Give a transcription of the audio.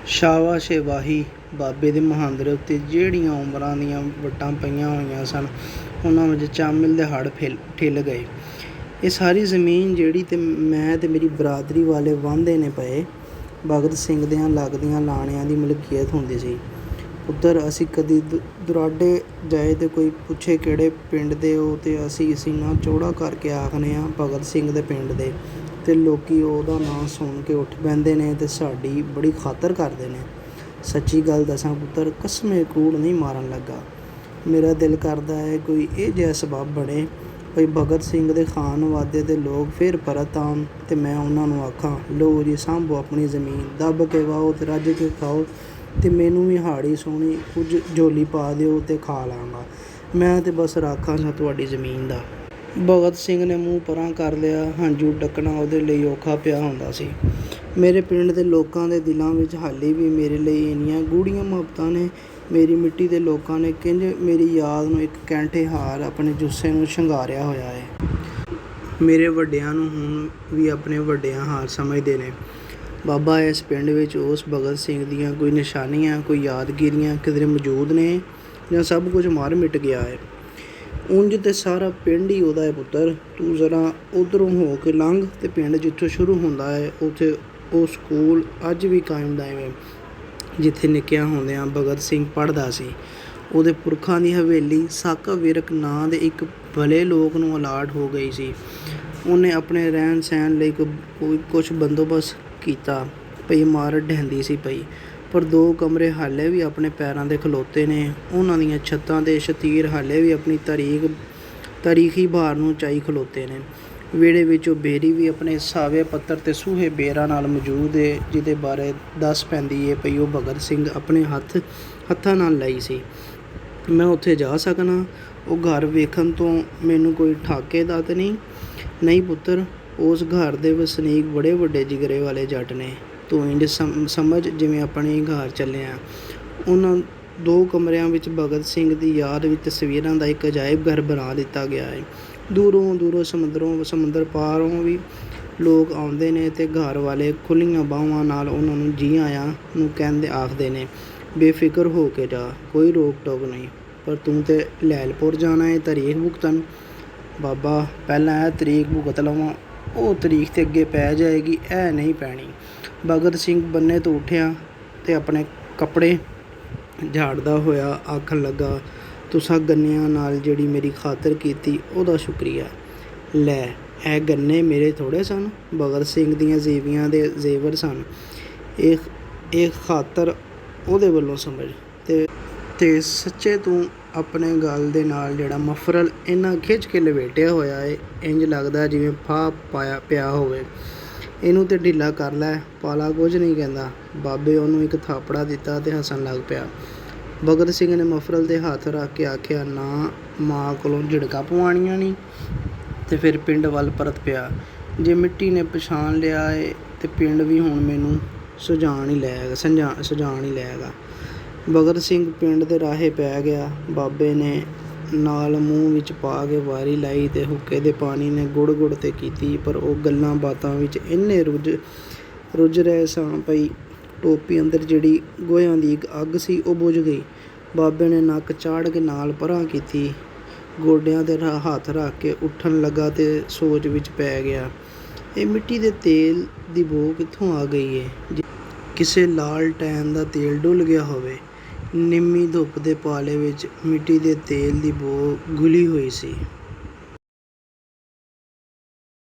ਸ਼ਾਬਾਸ਼ ਏ ਵਾਹੀ ਬਾਬੇ ਦੇ ਮੁਹਾਂਦਰੇ ਉੱਤੇ ਜਿਹੜੀਆਂ ਉਮਰਾਂ ਦੀਆਂ ਵੱਟਾਂ ਪਈਆਂ ਹੋਈਆਂ ਸਨ, ਉਹਨਾਂ ਵਿੱਚ ਚਾਮਿਲ ਦੇ ਹੜ੍ਹ ਠਿੱਲ ਗਏ। ਇਹ ਸਾਰੀ ਜ਼ਮੀਨ ਜਿਹੜੀ ਤੇ ਮੈਂ ਤੇ ਮੇਰੀ ਬਰਾਦਰੀ ਵਾਲੇ ਵਾਹੁੰਦੇ ਨੇ ਪਏ, ਭਗਤ ਸਿੰਘ ਦਿਆਂ ਲੱਗਦੀਆਂ ਲਾਣਿਆਂ ਦੀ ਮਲਕੀਅਤ ਹੁੰਦੀ ਸੀ। ਪੁੱਤਰ, ਅਸੀਂ ਕਦੀ ਦੁਰਾਡੇ ਜਾਏ ਤੇ ਕੋਈ ਪੁੱਛੇ ਕਿਹੜੇ ਪਿੰਡ ਦੇ ਹੋ, ਤੇ ਅਸੀਂ ਸੀਨਾ ਚੌੜਾ ਕਰਕੇ ਆਖਦੇ ਹਾਂ ਭਗਤ ਸਿੰਘ ਦੇ ਪਿੰਡ ਦੇ, ਤੇ ਲੋਕੀ ਉਹਦਾ ਨਾਂ ਸੁਣ ਕੇ ਉੱਠ ਪੈਂਦੇ ਨੇ ਤੇ ਸਾਡੀ ਬੜੀ ਖਾਤਰ ਕਰਦੇ ਨੇ। ਸੱਚੀ ਗੱਲ ਦੱਸਾਂ ਪੁੱਤਰ, ਕਸਮੇ ਕੂੜ ਨਹੀਂ ਮਾਰਨ ਲੱਗਾ। ਮੇਰਾ ਦਿਲ ਕਰਦਾ ਹੈ ਕੋਈ ਇਹ ਜਿਹਾ ਸਬੱਬ ਬਣੇ ਭਈ ਭਗਤ ਸਿੰਘ ਦੇ ਖਾਨ ਵਾਦੇ ਦੇ ਲੋਕ ਫਿਰ ਪਰਤ ਆਉਣ, ਤੇ ਮੈਂ ਉਹਨਾਂ ਨੂੰ ਆਖਾਂ, ਲਓ ਜੀ ਸਾਂਭੋ ਆਪਣੀ ਜ਼ਮੀਨ, ਦੱਬ ਕੇ ਵਾਹੋ ਤੇ ਰੱਜ ਕੇ ਖਾਓ, ਤੇ ਮੈਨੂੰ ਵੀ ਹਾੜੀ ਸੋਹਣੀ ਕੁਝ ਝੋਲੀ ਪਾ ਦਿਓ ਤੇ ਖਾ ਲਾਂਗਾ। ਮੈਂ ਤੇ ਬਸ ਰਾਖਾਂ ਸਾਂ ਤੁਹਾਡੀ ਜ਼ਮੀਨ ਦਾ। ਭਗਤ ਸਿੰਘ ਨੇ ਮੂੰਹ ਪਰਾਂ ਕਰ ਲਿਆ। ਹੰਝੂ ਡੱਕਣਾ ਉਹਦੇ ਲਈ ਔਖਾ ਪਿਆ ਹੁੰਦਾ ਸੀ। ਮੇਰੇ ਪਿੰਡ ਦੇ ਲੋਕਾਂ ਦੇ ਦਿਲਾਂ ਵਿੱਚ ਹਾਲੇ ਵੀ ਮੇਰੇ ਲਈ ਇੰਨੀਆਂ ਗੂੜ੍ਹੀਆਂ ਮੁਹੱਬਤਾਂ ਨੇ। ਮੇਰੀ ਮਿੱਟੀ ਦੇ ਲੋਕਾਂ ਨੇ ਕਿੰਝ ਮੇਰੀ ਯਾਦ ਨੂੰ ਇੱਕ ਕੈਂਠੇ ਹਾਰ ਆਪਣੇ ਜੁੱਸੇ ਨੂੰ ਸ਼ਿੰਗਾਰਿਆ ਹੋਇਆ ਹੈ। ਮੇਰੇ ਵੱਡਿਆਂ ਨੂੰ ਹੁਣ ਵੀ ਆਪਣੇ ਵੱਡਿਆਂ ਹਾਰ ਸਮਝਦੇ ਨੇ। ਬਾਬਾ, ਇਸ ਪਿੰਡ ਵਿੱਚ ਉਸ ਭਗਤ ਸਿੰਘ ਦੀਆਂ ਕੋਈ ਨਿਸ਼ਾਨੀਆਂ, ਕੋਈ ਯਾਦਗਿਰੀਆਂ ਕਿਧਰੇ ਮੌਜੂਦ ਨੇ, ਜਾਂ ਸਭ ਕੁਝ ਮਰ ਮਿਟ ਗਿਆ ਹੈ? ਉਂਝ ਤੇ ਸਾਰਾ ਪਿੰਡ ਹੀ ਉਹਦਾ ਹੈ ਪੁੱਤਰ। ਤੂੰ ਜ਼ਰਾ ਉੱਧਰੋਂ ਹੋ ਕੇ ਲੰਘ, ਤੇ ਪਿੰਡ ਜਿੱਥੋਂ ਸ਼ੁਰੂ ਹੁੰਦਾ ਹੈ ਉੱਥੇ ਉਹ ਸਕੂਲ ਅੱਜ ਵੀ ਕਾਇਮ ਦਾਇਮ ਹੈ ਜਿੱਥੇ ਨਿੱਕਿਆਂ ਹੁੰਦਿਆਂ ਭਗਤ ਸਿੰਘ ਪੜ੍ਹਦਾ ਸੀ। ਉਹਦੇ ਪੁਰਖਾਂ ਦੀ ਹਵੇਲੀ ਸਾਕਾ ਵਿਰਕ ਨਾਂ ਦੇ ਇੱਕ ਭਲੇ ਲੋਕ ਨੂੰ ਅਲਾਟ ਹੋ ਗਈ ਸੀ। ਉਹਨੇ ਆਪਣੇ ਰਹਿਣ ਸਹਿਣ ਲਈ ਕੁਛ ਬੰਦੋਬਸਤ ਕੀਤਾ। ਪਈ ਇਮਾਰਤ ਢਹਿੰਦੀ ਸੀ ਪਈ, ਪਰ 2 ਕਮਰੇ ਹਾਲੇ ਵੀ ਆਪਣੇ ਪੈਰਾਂ 'ਤੇ ਖਲੋਤੇ ਨੇ। ਉਹਨਾਂ ਦੀਆਂ ਛੱਤਾਂ ਦੇ ਸ਼ਤੀਰ ਹਾਲੇ ਵੀ ਆਪਣੀ ਤਾਰੀਖੀ ਭਾਰ ਨੂੰ ਚਾਈ ਖਲੋਤੇ ਨੇ। ਵਿਹੜੇ ਵਿੱਚ ਉਹ ਬੇਰੀ ਵੀ ਆਪਣੇ ਸਾਵੇ ਪੱਤਰ ਤੇ ਸੂਹੇ ਬੇਰਾਂ ਨਾਲ ਮੌਜੂਦ ਹੈ, ਜਿਹਦੇ ਬਾਰੇ ਦੱਸ ਪੈਂਦੀ ਹੈ ਪਈ ਉਹ ਭਗਤ ਸਿੰਘ ਆਪਣੇ ਹੱਥਾਂ ਨਾਲ ਲਈ ਸੀ। ਮੈਂ ਉੱਥੇ ਜਾ ਸਕਣਾ? ਉਹ ਘਰ ਵੇਖਣ ਤੋਂ ਮੈਨੂੰ ਕੋਈ ਠਾਕੇ ਦਾ ਤਾਂ ਨਹੀਂ ਪੁੱਤਰ। ਉਸ ਘਰ ਦੇ ਵਸਨੀਕ ਬੜੇ ਵੱਡੇ ਜਿਗਰੇ ਵਾਲੇ ਜੱਟ ਨੇ। ਤੂੰ ਇੰਝ ਸਮਝ ਜਿਵੇਂ ਆਪਣੇ ਘਰ ਚੱਲਿਆ। ਉਹਨਾਂ 2 ਕਮਰਿਆਂ ਵਿੱਚ ਭਗਤ ਸਿੰਘ ਦੀ ਯਾਦ ਵਿੱਚ ਤਸਵੀਰਾਂ ਦਾ ਇੱਕ ਅਜਾਇਬ ਘਰ ਬਣਾ ਦਿੱਤਾ ਗਿਆ ਹੈ। ਦੂਰੋਂ ਸਮੁੰਦਰ ਪਾਰੋਂ ਵੀ ਲੋਕ ਆਉਂਦੇ ਨੇ, ਤੇ ਘਰ ਵਾਲੇ ਖੁੱਲ੍ਹੀਆਂ ਬਾਹਾਂ ਨਾਲ ਉਹਨਾਂ ਨੂੰ ਜੀ ਆਇਆਂ ਨੂੰ ਆਖਦੇ ਨੇ। ਬੇਫਿਕਰ ਹੋ ਕੇ ਜਾ, ਕੋਈ ਰੋਕ ਟੋਕ ਨਹੀਂ। ਪਰ ਤੂੰ ਤੇ ਲੈਲਪੁਰ ਜਾਣਾ ਹੈ ਤਰੀਕ ਭੁਗਤਣ। ਬਾਬਾ, ਪਹਿਲਾਂ ਇਹ ਤਰੀਕ ਭੁਗਤ ਲਵਾਂ, ਉਹ ਤਰੀਕ ਤੇ ਅੱਗੇ ਪੈ ਜਾਏਗੀ, ਇਹ ਨਹੀਂ ਪੈਣੀ। ਭਗਤ ਸਿੰਘ ਬੰਨੇ ਤੋਂ ਉੱਠਿਆ ਤੇ ਆਪਣੇ ਕੱਪੜੇ ਝਾੜਦਾ ਹੋਇਆ ਆਖਣ ਲੱਗਾ, ਤੁਸਾਂ ਗੰਨਿਆਂ ਨਾਲ ਜਿਹੜੀ ਮੇਰੀ ਖਾਤਰ ਕੀਤੀ ਉਹਦਾ ਸ਼ੁਕਰੀਆ। ਲੈ, ਇਹ ਗੰਨੇ ਮੇਰੇ ਥੋੜ੍ਹੇ ਸਨ, ਭਗਤ ਸਿੰਘ ਦੀਆਂ ਜ਼ੇਵੀਆਂ ਦੇ ਜ਼ੇਵਰ ਸਨ। ਇਹ ਖਾਤਰ ਉਹਦੇ ਵੱਲੋਂ ਸਮਝ। ਤੇ ਸੱਚੇ ਤੂੰ ਆਪਣੇ ਗਲ ਦੇ ਨਾਲ ਜਿਹੜਾ ਮਫਰਲ ਇੰਨਾ ਖਿੱਚ ਕੇ ਲਪੇਟਿਆ ਹੋਇਆ ਹੈ, ਇੰਝ ਲੱਗਦਾ ਜਿਵੇਂ ਫਾਹ ਪਿਆ ਹੋਵੇ। ਇਹਨੂੰ ਤੇ ਢਿੱਲਾ ਕਰ ਲੈ, ਪਾਲਾ ਕੁਝ ਨਹੀਂ ਕਹਿੰਦਾ। ਬਾਬੇ ਉਹਨੂੰ ਇੱਕ ਥਾਪੜਾ ਦਿੱਤਾ ਤੇ ਹੱਸਣ ਲੱਗ ਪਿਆ। ਭਗਤ ਸਿੰਘ ਨੇ ਮਫਰਲ 'ਤੇ ਹੱਥ ਰੱਖ ਕੇ ਆਖਿਆ, ਨਾ ਮਾਂ ਕੋਲੋਂ ਝਿੜਕਾਂ ਪਵਾਉਣੀਆਂ ਨਹੀਂ। ਤੇ ਫਿਰ ਪਿੰਡ ਵੱਲ ਪਰਤ ਪਿਆ। ਜੇ ਮਿੱਟੀ ਨੇ ਪਛਾਣ ਲਿਆ ਏ ਤੇ ਪਿੰਡ ਵੀ ਹੁਣ ਮੈਨੂੰ ਸੁਜਾਨ ਹੀ ਲਏਗਾ। ਭਗਤ ਸਿੰਘ ਪਿੰਡ ਦੇ ਰਾਹੇ ਪੈ ਗਿਆ। ਬਾਬੇ ਨੇ ਨਾਲ ਮੂੰਹ ਵਿੱਚ ਪਾ ਕੇ ਵਾਰੀ ਲਾਈ ਤੇ ਹੁੱਕੇ ਦੇ ਪਾਣੀ ਨੇ ਗੁੜ ਤੇ ਕੀਤੀ, ਪਰ ਉਹ ਗੱਲਾਂ ਬਾਤਾਂ ਵਿੱਚ ਇੰਨੇ ਰੁੱਝ ਰਹੇ ਸਾਂ ਪਈ ਟੋਪੀ ਅੰਦਰ ਜਿਹੜੀ ਗੋਹਿਆਂ ਦੀ ਅੱਗ ਸੀ ਉਹ ਬੁਝ ਗਈ। ਬਾਬੇ ਨੇ ਨੱਕ ਚਾੜ੍ਹ ਕੇ ਨਾਲ ਪਰਾਂ ਕੀਤੀ, ਗੋਡਿਆਂ 'ਤੇ ਹੱਥ ਰੱਖ ਕੇ ਉੱਠਣ ਲੱਗਾ ਤੇ ਸੋਚ ਵਿੱਚ ਪੈ ਗਿਆ, ਇਹ ਮਿੱਟੀ ਦੇ ਤੇਲ ਦੀ ਬੋ ਕਿੱਥੋਂ ਆ ਗਈ ਹੈ? ਕਿਸੇ ਲਾਲਟੈਨ ਦਾ ਤੇਲ ਡੁੱਲ ਗਿਆ ਹੋਵੇ। ਨਿੰਮੀ ਧੁੱਪ ਦੇ ਪਾਲੇ ਵਿੱਚ ਮਿੱਟੀ ਦੇ ਤੇਲ ਦੀ ਬੋ ਘੁਲੀ ਹੋਈ ਸੀ।